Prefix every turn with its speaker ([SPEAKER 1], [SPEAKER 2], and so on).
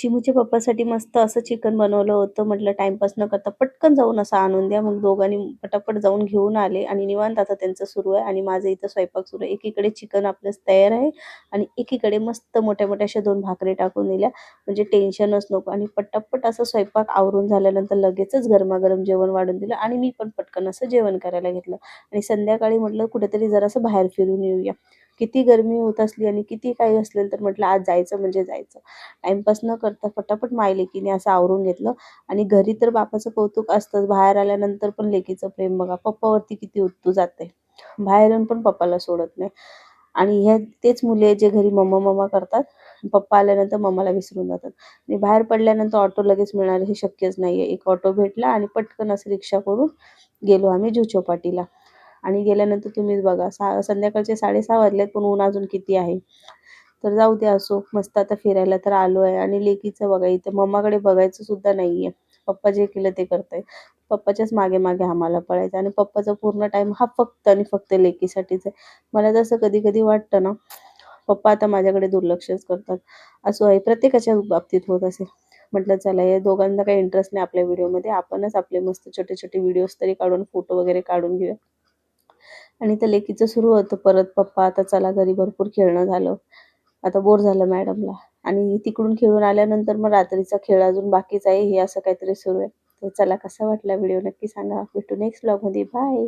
[SPEAKER 1] चिमूच्या पप्पासाठी मस्त असं चिकन बनवलं होतं. म्हटलं टाईमपास न करता पटकन जाऊन असं आणून द्या. मग दोघांनी पटापट जाऊन घेऊन आले आणि निवांत आता त्यांचं सुरू आहे आणि माझं इथं स्वयंपाक सुरू आहे. एकीकडे चिकन आपलं तयार आहे आणि एकीकडे मस्त मोठ्या-मोठ्या अशा 2 भाकरी टाकून दिल्या. म्हणजे टेन्शनच नको आणि पटापट असं स्वयंपाक आवरून झाल्यानंतर लगेचच गरमागरम जेवण वाढून दिलं आणि मी पण पटकन असं जेवण करायला घेतलं आणि संध्याकाळी म्हटलं कुठेतरी जरासं बाहेर फिरून येऊया. किती गरमी होत असली आणि किती काही असलेलं तर म्हटलं आज जायचं म्हणजे जायचं. टाईमपास न करता पटापट मायलेकीने असं आवरून घेतलं आणि घरी तर बापाचं कौतुक असतंच. बाहेर आल्यानंतर पण लेकीचं प्रेम बघा. पप्पावरती किती उत्तू जाते. बाहेर येऊन पण पप्पाला सोडत नाही. आणि तेच मुले आहेत जे घरी मम्मा, मम्मा करतात. पप्पा आल्यानंतर मम्माला विसरून जातात. आणि बाहेर पडल्यानंतर ऑटो लगेच मिळणार हे शक्यच नाहीये. एक ऑटो भेटला आणि पटकन असं रिक्षा करून गेलो आम्ही जुहू चौपाटीला. आणि गेल्यानंतर तुम्हीच बघा संध्याकाळचे 6:30 वाजलेत पण ऊन अजून किती आहे. तर जाऊ दे असो. मस्त आता फिरायला तर आलो आहे आणि लेकीचं बघा इथे मम्माकडे बघायचं सुद्धा नाहीये. पप्पा जे केलं ते करतायत. पप्पाच्याच मागे-मागे आम्हाला पळायचं आणि पप्पाचा पूर्ण टाईम हा फक्त आणि फक्त लेकीसाठीच आहे. मला जसं कधी-कधी वाटतं ना, पप्पा आता माझ्याकडे दुर्लक्षच करतात. असं आहे प्रत्येकाच्या बाबतीत होत असेल. म्हटलं चला या दोघांना काही इंटरेस्ट नाही आपल्या व्हिडिओमध्ये. आपणच आपले मस्त छोटे-छोटे व्हिडिओज तरी काढून फोटो वगैरे काढून घेऊया. आणि त्या लेकीचं सुरू होतं परत पप्पा आता चला घरी भरपूर खेळणं झालं. आता बोर झालं मॅडमला आणि तिकडून खेळून आल्यानंतर मग रात्रीचा खेळ अजून बाकीच आहे हे असं काहीतरी सुरू आहे. तर चला कसा वाटला व्हिडिओ नक्की सांगा. भेटू नेक्स्ट व्लॉगमध्ये. बाय.